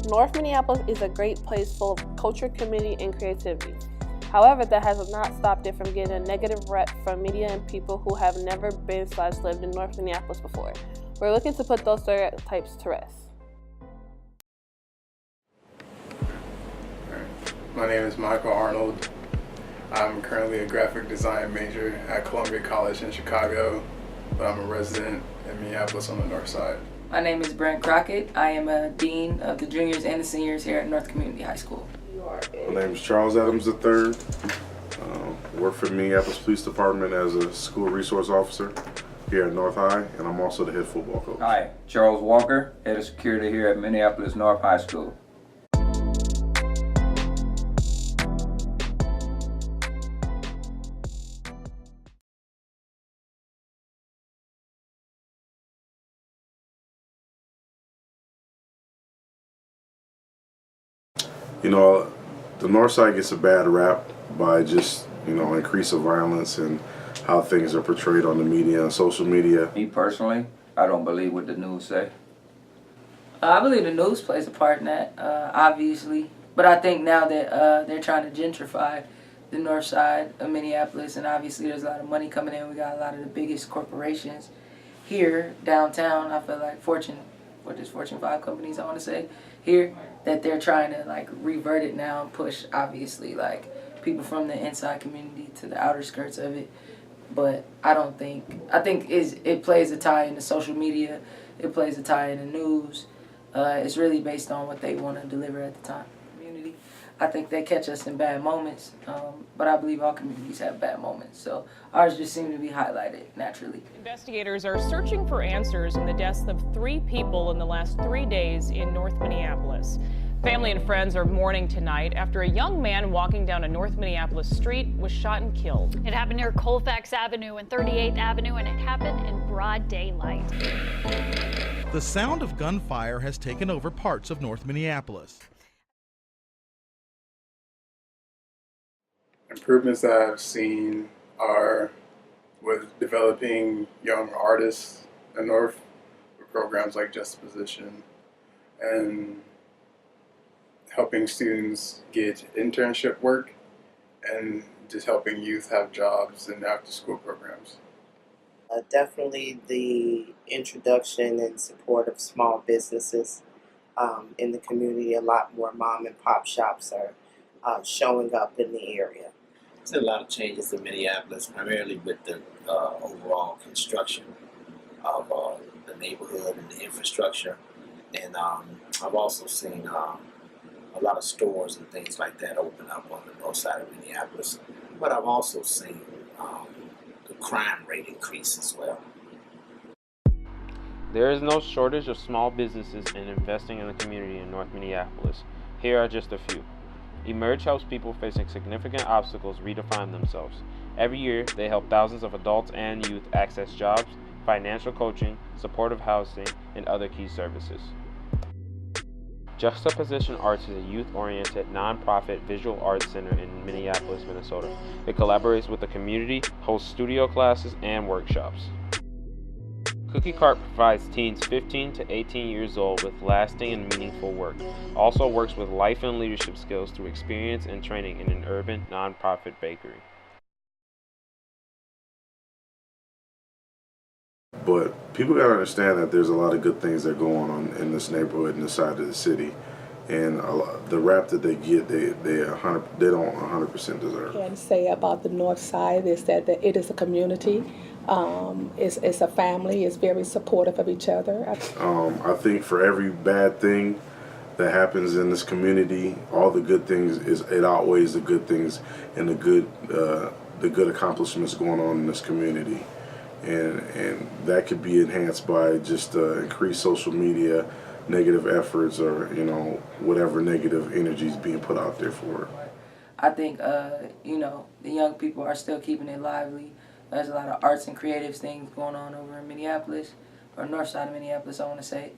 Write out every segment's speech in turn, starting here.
North Minneapolis is a great place full of culture, community, and creativity. However, that has not stopped it from getting a negative rep from media and people who have never been/lived in North Minneapolis before. We're looking to put those stereotypes to rest. My name is Michael Arnold. I'm currently a graphic design major at Columbia College in Chicago, but I'm a resident in Minneapolis on the north side. My name is Brent Crockett. I am a dean of the juniors and the seniors here at North Community High School. My name is Charles Adams III. Work for Minneapolis Police Department as a school resource officer here at North High, and I'm also the head football coach. Hi, Charles Walker, head of security here at Minneapolis North High School. You know, the north side gets a bad rap by just, increase of violence and how things are portrayed on the media and social media. Me personally, I don't believe what the news say. I believe the news plays a part in that, obviously. But I think now that they're trying to gentrify the north side of Minneapolis, and obviously there's a lot of money coming in. We got a lot of the biggest corporations here downtown. I feel like Fortune 5 companies, I want to say, here, that they're trying to revert it now and push, obviously, people from the inside community to the outer skirts of it. But I think it plays a tie in the social media, it plays a tie in the news. It's really based on what they want to deliver at the time. Community, I think they catch us in bad moments, but I believe all communities have bad moments, so ours just seem to be highlighted naturally. Investigators are searching for answers in the deaths of 3 people in the last 3 days in North Minneapolis. Family and friends are mourning tonight after a young man walking down a North Minneapolis street was shot and killed. It happened near Colfax Avenue and 38th Avenue, and it happened in broad daylight. The sound of gunfire has taken over parts of North Minneapolis. Improvements that I've seen are with developing young artists in North with programs like Juxtaposition and helping students get internship work and just helping youth have jobs and after-school programs. Definitely the introduction and support of small businesses in the community. A lot more mom and pop shops are showing up in the area. There's a lot of changes in Minneapolis, primarily with the overall construction of the neighborhood and the infrastructure. And I've also seen a lot of stores and things like that open up on the north side of Minneapolis. But I've also seen the crime rate increase as well. There is no shortage of small businesses and investing in the community in North Minneapolis. Here are just a few. Emerge helps people facing significant obstacles redefine themselves. Every year, they help thousands of adults and youth access jobs, financial coaching, supportive housing, and other key services. Juxtaposition Arts is a youth-oriented, nonprofit visual arts center in Minneapolis, Minnesota. It collaborates with the community, hosts studio classes, and workshops. Cookie Cart provides teens 15 to 18 years old with lasting and meaningful work. Also works with life and leadership skills through experience and training in an urban, nonprofit bakery. But people got to understand that there's a lot of good things that go on in this neighborhood and this side of the city, and the rap that they get, they don't 100% deserve. What I can say about the North Side is that it is a community. It's a family. It's very supportive of each other. I think for every bad thing that happens in this community, all the good things it outweighs the good things and the good accomplishments going on in this community. And that could be enhanced by just increased social media, negative efforts, or whatever negative energy is being put out there for it. I think the young people are still keeping it lively. There's a lot of arts and creative things going on over in Minneapolis, or north side of Minneapolis, I want to say.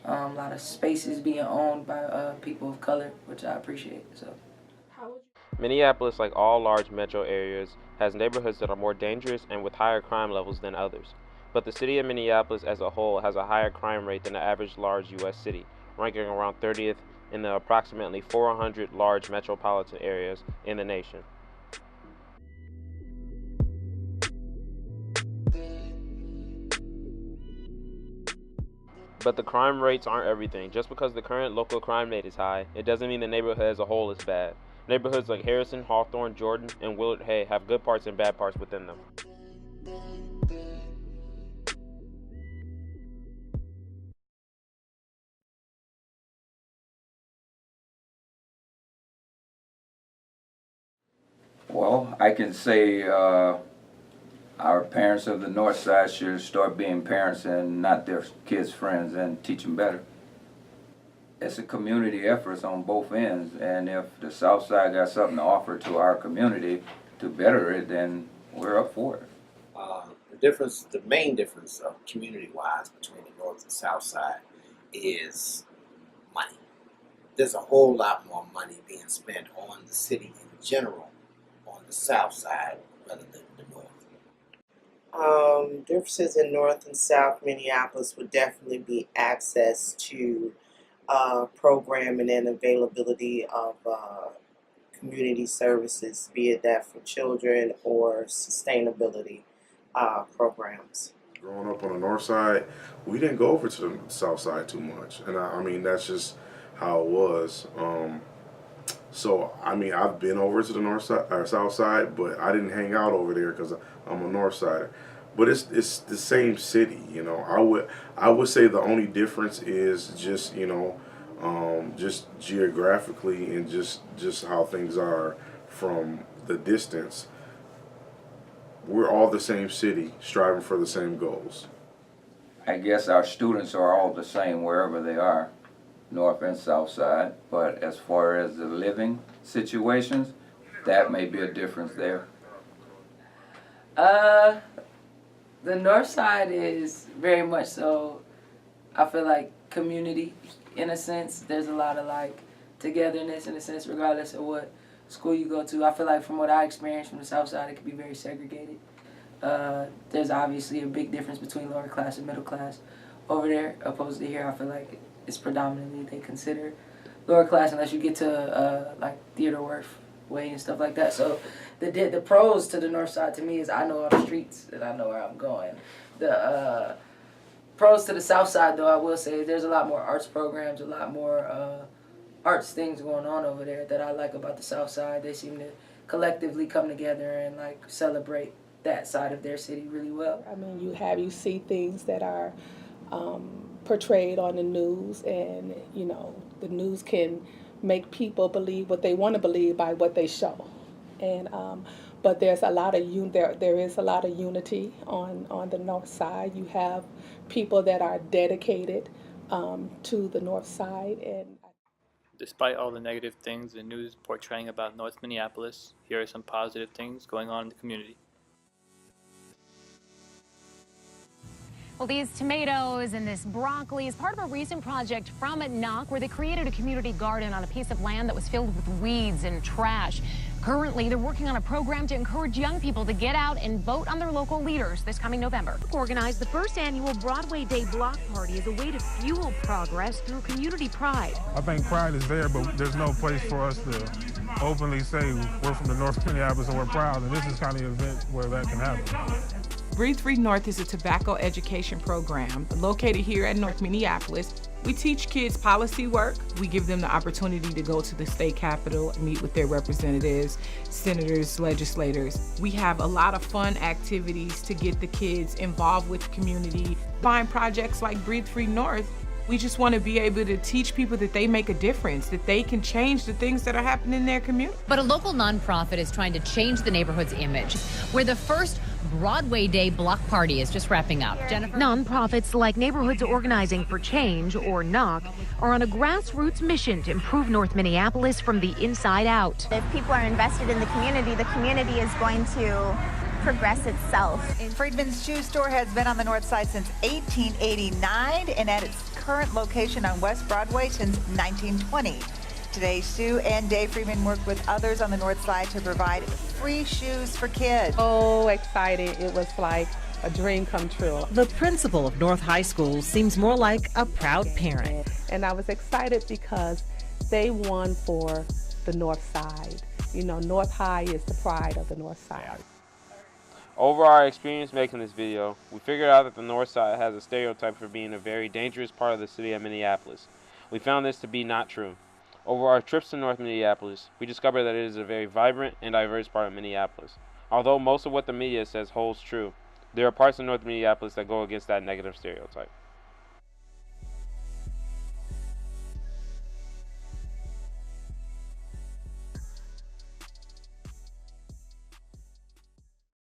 A lot of spaces being owned by people of color, which I appreciate. So, Minneapolis, like all large metro areas, has neighborhoods that are more dangerous and with higher crime levels than others. But the city of Minneapolis as a whole has a higher crime rate than the average large U.S. city, ranking around 30th in the approximately 400 large metropolitan areas in the nation. But the crime rates aren't everything. Just because the current local crime rate is high, it doesn't mean the neighborhood as a whole is bad. Neighborhoods like Harrison, Hawthorne, Jordan, and Willard Hay have good parts and bad parts within them. Well, I can say our parents of the North Side should start being parents and not their kids' friends and teach them better. It's a community effort on both ends, and if the South Side got something to offer to our community to better it, then we're up for it. The main difference community-wise between the North and South Side is money. There's a whole lot more money being spent on the city in general on the South Side rather than the North. Differences in North and South Minneapolis would definitely be access to programming and availability of community services, be it that for children or sustainability programs. Growing up on the North Side, we didn't go over to the South Side too much, and I mean that's just how it was. So I mean I've been over to the North Side or South Side, but I didn't hang out over there because I'm a North Sider. But it's the same city, you know. I would say the only difference is just just geographically and just how things are from the distance. We're all the same city, striving for the same goals. I guess our students are all the same wherever they are, North and South Side, but as far as the living situations, that may be a difference there. The North Side is very much so, I feel like, community in a sense. There's a lot of like togetherness in a sense, regardless of what school you go to. I feel like from what I experienced from the South Side, it could be very segregated. There's obviously a big difference between lower class and middle class over there, opposed to here. I feel like it's predominantly they consider lower class unless you get to like Theodore Wirth Way and stuff like that. So the pros to the North Side to me is I know all the streets and I know where I'm going. The pros to the South Side, though, I will say there's a lot more arts programs, a lot more arts things going on over there that I like about the South Side. They seem to collectively come together and like celebrate that side of their city really well. I mean, you see things that are portrayed on the news, and you know the news can make people believe what they want to believe by what they show, and but there's a lot of there is a lot of unity on the North Side. You have people that are dedicated to the North Side, and despite all the negative things the news portraying about North Minneapolis, here are some positive things going on in the community. Well, these tomatoes and this broccoli is part of a recent project from NOC where they created a community garden on a piece of land that was filled with weeds and trash. Currently, they're working on a program to encourage young people to get out and vote on their local leaders this coming November. Organized the first annual Broadway Day block party as a way to fuel progress through community pride. I think pride is there, but there's no place for us to openly say we're from the North Minneapolis and we're proud, and this is kind of the event where that can happen. Breathe Free North is a tobacco education program located here at North Minneapolis. We teach kids policy work. We give them the opportunity to go to the state capitol, meet with their representatives, senators, legislators. We have a lot of fun activities to get the kids involved with the community. Find projects like Breathe Free North. We just want to be able to teach people that they make a difference, that they can change the things that are happening in their community. But a local nonprofit is trying to change the neighborhood's image, where the first Broadway Day block party is just wrapping up. Jennifer? Nonprofits like Neighborhoods Organizing for Change, or NOC, are on a grassroots mission to improve North Minneapolis from the inside out. If people are invested in the community is going to progress itself. Friedman's Shoe Store has been on the North Side since 1889 and at its current location on West Broadway since 1920. Today, Sue and Dave Friedman work with others on the North Side to provide free shoes for kids. So excited. It was like a dream come true. The principal of North High School seems more like a proud parent. And I was excited because they won for the North Side. You know, North High is the pride of the North Side. Over our experience making this video, we figured out that the North Side has a stereotype for being a very dangerous part of the city of Minneapolis. We found this to be not true. Over our trips to North Minneapolis, we discovered that it is a very vibrant and diverse part of Minneapolis. Although most of what the media says holds true, there are parts of North Minneapolis that go against that negative stereotype.